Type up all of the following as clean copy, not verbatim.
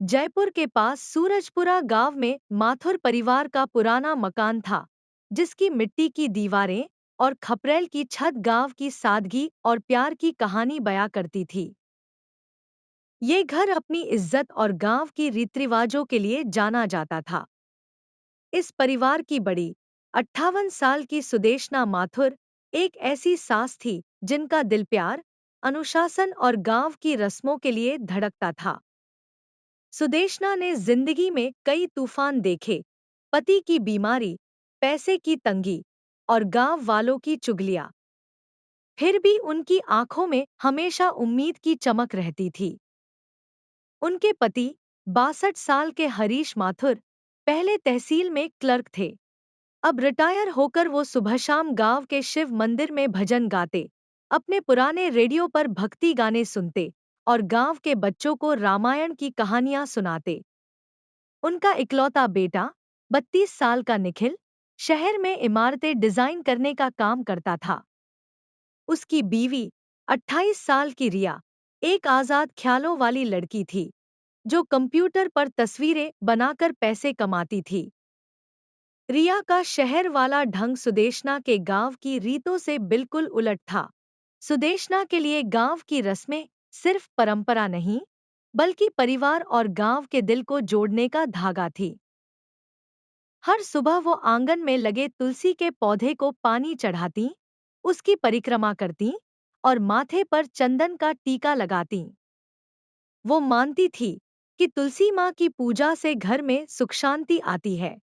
जयपुर के पास सूरजपुरा गांव में माथुर परिवार का पुराना मकान था, जिसकी मिट्टी की दीवारें और खपरेल की छत गांव की सादगी और प्यार की कहानी बयां करती थी। ये घर अपनी इज्जत और गांव की रीति रिवाजों के लिए जाना जाता था। इस परिवार की बड़ी 58 साल की सुदेशना माथुर एक ऐसी सास थी जिनका दिल प्यार, अनुशासन और गांव की रस्मों के लिए धड़कता था। सुदेशना ने जिंदगी में कई तूफान देखे, पति की बीमारी, पैसे की तंगी और गांव वालों की चुगलियां। फिर भी उनकी आंखों में हमेशा उम्मीद की चमक रहती थी। उनके पति 62 साल के हरीश माथुर पहले तहसील में क्लर्क थे। अब रिटायर होकर वो सुबह शाम गांव के शिव मंदिर में भजन गाते, अपने पुराने रेडियो पर भक्ति गाने सुनते और गांव के बच्चों को रामायण की कहानियां सुनाते। उनका इकलौता बेटा 32 साल का निखिल शहर में इमारतें डिजाइन करने का काम करता था। उसकी बीवी 28 साल की रिया एक आजाद ख्यालों वाली लड़की थी, जो कंप्यूटर पर तस्वीरें बनाकर पैसे कमाती थी। रिया का शहर वाला ढंग सुदेशना के गांव की रीतों से बिल्कुल उलट था। सुदेशना के लिए गांव की रस्में सिर्फ परंपरा नहीं, बल्कि परिवार और गांव के दिल को जोड़ने का धागा थी। हर सुबह वो आंगन में लगे तुलसी के पौधे को पानी चढ़ाती, उसकी परिक्रमा करती और माथे पर चंदन का टीका लगाती। वो मानती थी कि तुलसी माँ की पूजा से घर में सुख शांति आती है।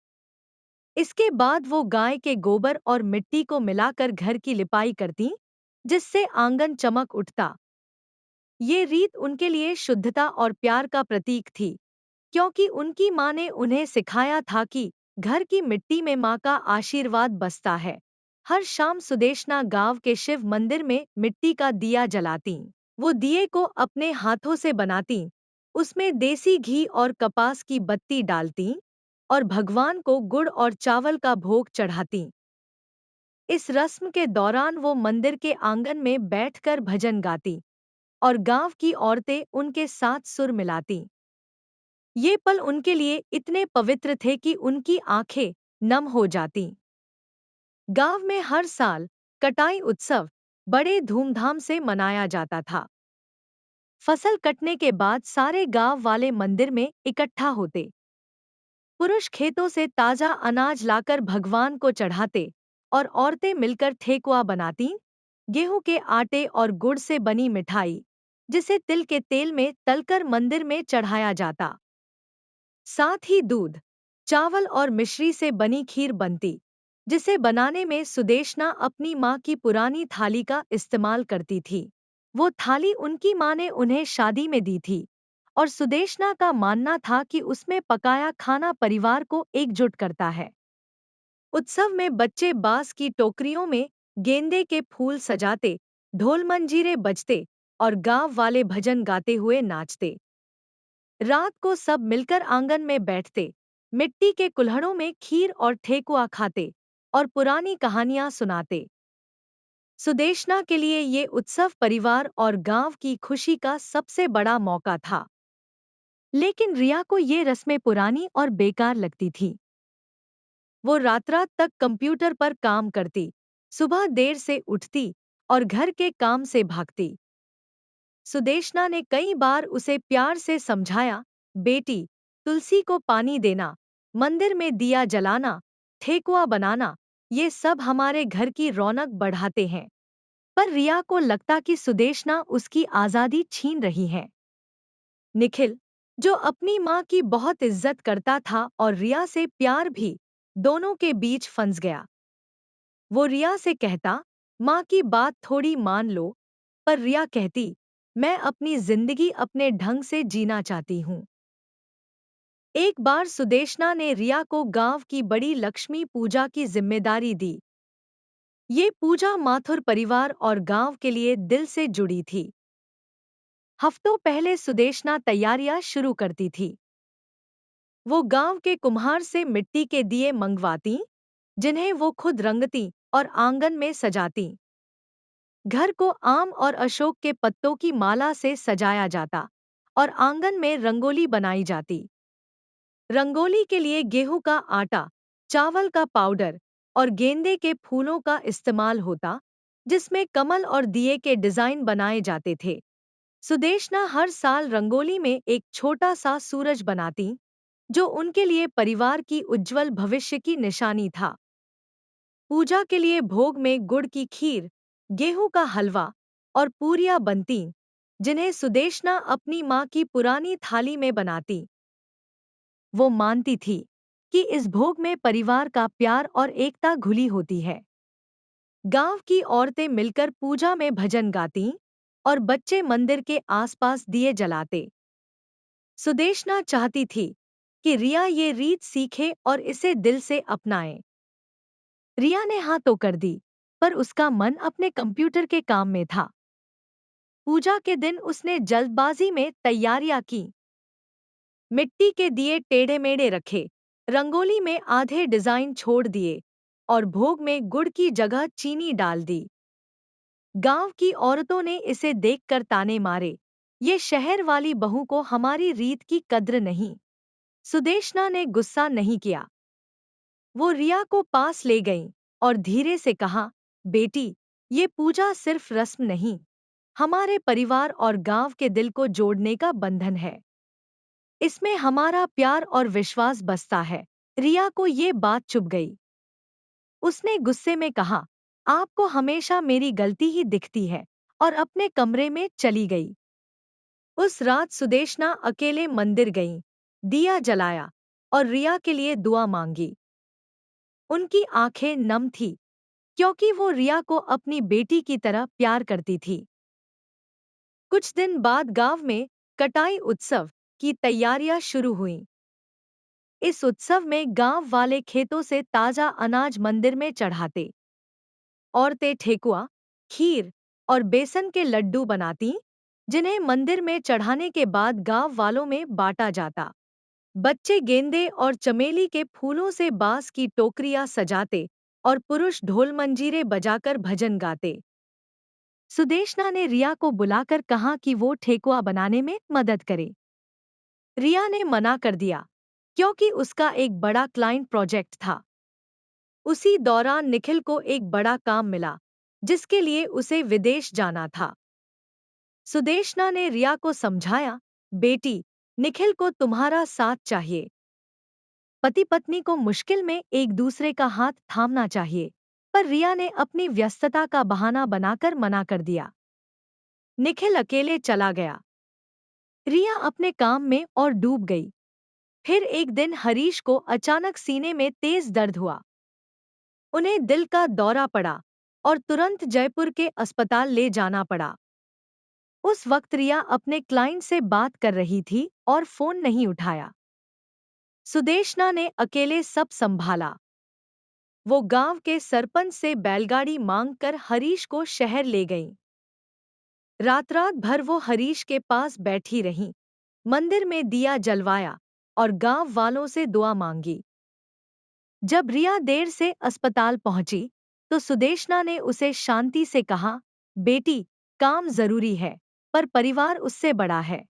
इसके बाद वो गाय के गोबर और मिट्टी को मिलाकर घर की लिपाई करती, जिससे आंगन चमक उठता। ये रीत उनके लिए शुद्धता और प्यार का प्रतीक थी, क्योंकि उनकी माँ ने उन्हें सिखाया था कि घर की मिट्टी में माँ का आशीर्वाद बसता है। हर शाम सुदेशना गांव के शिव मंदिर में मिट्टी का दिया जलाती। वो दिए को अपने हाथों से बनाती, उसमें देसी घी और कपास की बत्ती डालती और भगवान को गुड़ और चावल का भोग चढ़ाती। इस रस्म के दौरान वो मंदिर के आंगन में बैठकर भजन गाती और गांव की औरतें उनके साथ सुर मिलाती। ये पल उनके लिए इतने पवित्र थे कि उनकी आंखें नम हो जातीं। गांव में हर साल कटाई उत्सव बड़े धूमधाम से मनाया जाता था। फसल कटने के बाद सारे गांव वाले मंदिर में इकट्ठा होते। पुरुष खेतों से ताजा अनाज लाकर भगवान को चढ़ाते और औरतें मिलकर ठेकुआ बनाती, गेहूं के आटे और गुड़ से बनी मिठाई, जिसे तिल के तेल में तलकर मंदिर में चढ़ाया जाता। साथ ही दूध, चावल और मिश्री से बनी खीर बनती, जिसे बनाने में सुदेशना अपनी माँ की पुरानी थाली का इस्तेमाल करती थी। वो थाली उनकी माँ ने उन्हें शादी में दी थी और सुदेशना का मानना था कि उसमें पकाया खाना परिवार को एकजुट करता है। उत्सव में बच्चे बांस की टोकरियों में गेंदे के फूल सजाते, ढोल मंजीरे बजते और गांव वाले भजन गाते हुए नाचते। रात को सब मिलकर आंगन में बैठते, मिट्टी के कुल्हड़ों में खीर और ठेकुआ खाते और पुरानी कहानियां सुनाते। सुदेशना के लिए ये उत्सव परिवार और गांव की खुशी का सबसे बड़ा मौका था। लेकिन रिया को ये रस्में पुरानी और बेकार लगती थी। वो रात रात तक कंप्यूटर पर काम करती, सुबह देर से उठती और घर के काम से भागती। सुदेशना ने कई बार उसे प्यार से समझाया, बेटी, तुलसी को पानी देना, मंदिर में दिया जलाना, ठेकुआ बनाना, ये सब हमारे घर की रौनक बढ़ाते हैं। पर रिया को लगता कि सुदेशना उसकी आजादी छीन रही है। निखिल, जो अपनी माँ की बहुत इज्जत करता था और रिया से प्यार भी, दोनों के बीच फंस गया। वो रिया से कहता, माँ की बात थोड़ी मान लो, पर रिया कहती, मैं अपनी जिंदगी अपने ढंग से जीना चाहती हूँ। एक बार सुदेशना ने रिया को गांव की बड़ी लक्ष्मी पूजा की जिम्मेदारी दी। ये पूजा माथुर परिवार और गांव के लिए दिल से जुड़ी थी। हफ्तों पहले सुदेशना तैयारियां शुरू करती थी। वो गांव के कुम्हार से मिट्टी के दिए मंगवाती, जिन्हें वो खुद रंगती और आंगन में सजाती। घर को आम और अशोक के पत्तों की माला से सजाया जाता और आंगन में रंगोली बनाई जाती। रंगोली के लिए गेहूं का आटा, चावल का पाउडर और गेंदे के फूलों का इस्तेमाल होता, जिसमें कमल और दिए के डिजाइन बनाए जाते थे। सुदेशना हर साल रंगोली में एक छोटा सा सूरज बनाती, जो उनके लिए परिवार की उज्जवल भविष्य की निशानी था। पूजा के लिए भोग में गुड़ की खीर, गेहूं का हलवा और पूरियां बनती, जिन्हें सुदेशना अपनी मां की पुरानी थाली में बनाती। वो मानती थी कि इस भोग में परिवार का प्यार और एकता घुली होती है। गांव की औरतें मिलकर पूजा में भजन गाती और बच्चे मंदिर के आसपास दिए जलाते। सुदेशना चाहती थी कि रिया ये रीत सीखे और इसे दिल से अपनाए। रिया ने हाँ तो कर दी, पर उसका मन अपने कंप्यूटर के काम में था। पूजा के दिन उसने जल्दबाजी में तैयारियां की। मिट्टी के दिए टेढ़े मेढ़े रखे, रंगोली में आधे डिजाइन छोड़ दिए और भोग में गुड़ की जगह चीनी डाल दी। गांव की औरतों ने इसे देखकर ताने मारे, ये शहर वाली बहू को हमारी रीत की कद्र नहीं। सुदेशना ने गुस्सा नहीं किया। वो रिया को पास ले गई और धीरे से कहा, बेटी, ये पूजा सिर्फ रस्म नहीं, हमारे परिवार और गांव के दिल को जोड़ने का बंधन है। इसमें हमारा प्यार और विश्वास बसता है। रिया को ये बात चुभ गई। उसने गुस्से में कहा, आपको हमेशा मेरी गलती ही दिखती है, और अपने कमरे में चली गई। उस रात सुदेशना अकेले मंदिर गई, दिया जलाया और रिया के लिए दुआ मांगी। उनकी आंखें नम थी, क्योंकि वो रिया को अपनी बेटी की तरह प्यार करती थी। कुछ दिन बाद गांव में कटाई उत्सव की तैयारियां शुरू हुईं। इस उत्सव में गांव वाले खेतों से ताजा अनाज मंदिर में चढ़ाते। औरतें ठेकुआ, खीर और बेसन के लड्डू बनाती, जिन्हें मंदिर में चढ़ाने के बाद गांव वालों में बांटा जाता। बच्चे गेंदे और चमेली के फूलों से बांस की टोकरियां सजाते और पुरुष ढोल मंजीरे बजाकर भजन गाते। सुदेशना ने रिया को बुलाकर कहा कि वो ठेकुआ बनाने में मदद करे। रिया ने मना कर दिया, क्योंकि उसका एक बड़ा क्लाइंट प्रोजेक्ट था। उसी दौरान निखिल को एक बड़ा काम मिला, जिसके लिए उसे विदेश जाना था। सुदेशना ने रिया को समझाया, बेटी, निखिल को तुम्हारा साथ चाहिए। पति पत्नी को मुश्किल में एक दूसरे का हाथ थामना चाहिए। पर रिया ने अपनी व्यस्तता का बहाना बनाकर मना कर दिया। निखिल अकेले चला गया। रिया अपने काम में और डूब गई। फिर एक दिन हरीश को अचानक सीने में तेज दर्द हुआ। उन्हें दिल का दौरा पड़ा और तुरंत जयपुर के अस्पताल ले जाना पड़ा। उस वक्त रिया अपने क्लाइंट से बात कर रही थी और फोन नहीं उठाया। सुदेशना ने अकेले सब संभाला। वो गांव के सरपंच से बैलगाड़ी मांगकर हरीश को शहर ले गई। रात भर वो हरीश के पास बैठी रही, मंदिर में दिया जलवाया और गांव वालों से दुआ मांगी। जब रिया देर से अस्पताल पहुंची, तो सुदेशना ने उसे शांति से कहा, बेटी, काम जरूरी है, पर परिवार उससे बड़ा है।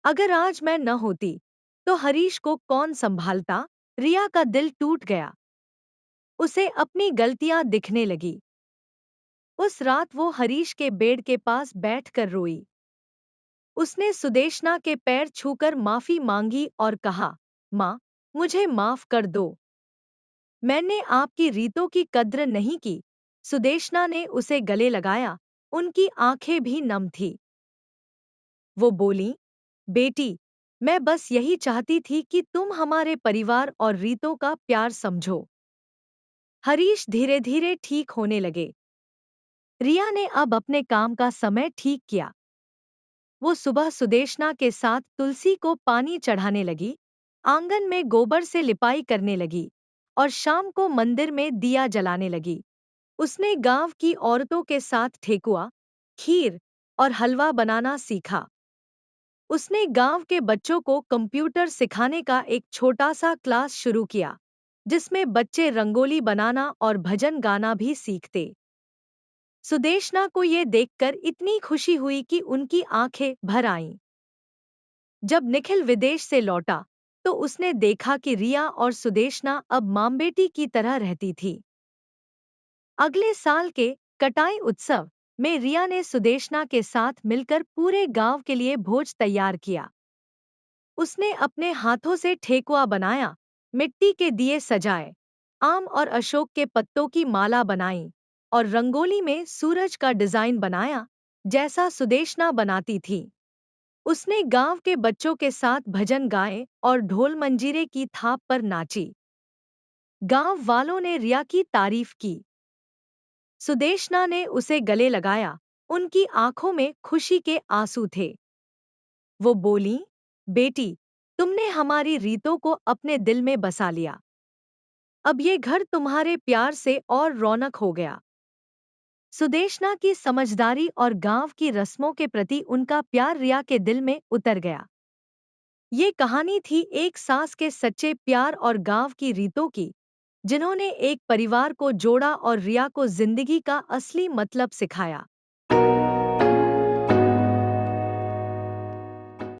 अगर आज मैं न होती, तो हरीश को कौन संभालता? रिया का दिल टूट गया। उसे अपनी गलतियां दिखने लगी। उस रात वो हरीश के बेड के पास बैठकर रोई। उसने सुदेशना के पैर छूकर माफी मांगी और कहा, माँ, मुझे माफ कर दो। मैंने आपकी रीतों की कद्र नहीं की। सुदेशना ने उसे गले लगाया, उनकी आंखें भी नम थी। वो बोली, बेटी, मैं बस यही चाहती थी कि तुम हमारे परिवार और रीतों का प्यार समझो। हरीश धीरे धीरे ठीक होने लगे। रिया ने अब अपने काम का समय ठीक किया। वो सुबह सुदेशना के साथ तुलसी को पानी चढ़ाने लगी, आंगन में गोबर से लिपाई करने लगी और शाम को मंदिर में दिया जलाने लगी। उसने गांव की औरतों के साथ ठेकुआ, खीर और हलवा बनाना सीखा। उसने गांव के बच्चों को कंप्यूटर सिखाने का एक छोटा सा क्लास शुरू किया, जिसमें बच्चे रंगोली बनाना और भजन गाना भी सीखते। सुदेशना को ये देखकर इतनी खुशी हुई कि उनकी आंखें भर आईं। जब निखिल विदेश से लौटा तो उसने देखा कि रिया और सुदेशना अब माँ बेटी की तरह रहती थी। अगले साल के कटाई उत्सव में रिया ने सुदेशना के साथ मिलकर पूरे गांव के लिए भोज तैयार किया। उसने अपने हाथों से ठेकुआ बनाया, मिट्टी के दिए सजाए, आम और अशोक के पत्तों की माला बनाई और रंगोली में सूरज का डिजाइन बनाया, जैसा सुदेशना बनाती थी। उसने गांव के बच्चों के साथ भजन गाए और ढोल मंजीरे की थाप पर नाची। गांव वालों ने रिया की तारीफ की। सुदेशना ने उसे गले लगाया, उनकी आंखों में खुशी के आंसू थे। वो बोली, बेटी, तुमने हमारी रीतों को अपने दिल में बसा लिया। अब ये घर तुम्हारे प्यार से और रौनक हो गया। सुदेशना की समझदारी और गांव की रस्मों के प्रति उनका प्यार रिया के दिल में उतर गया। ये कहानी थी एक सास के सच्चे प्यार और गांव की रीतों की, जिन्होंने एक परिवार को जोड़ा और रिया को जिंदगी का असली मतलब सिखाया।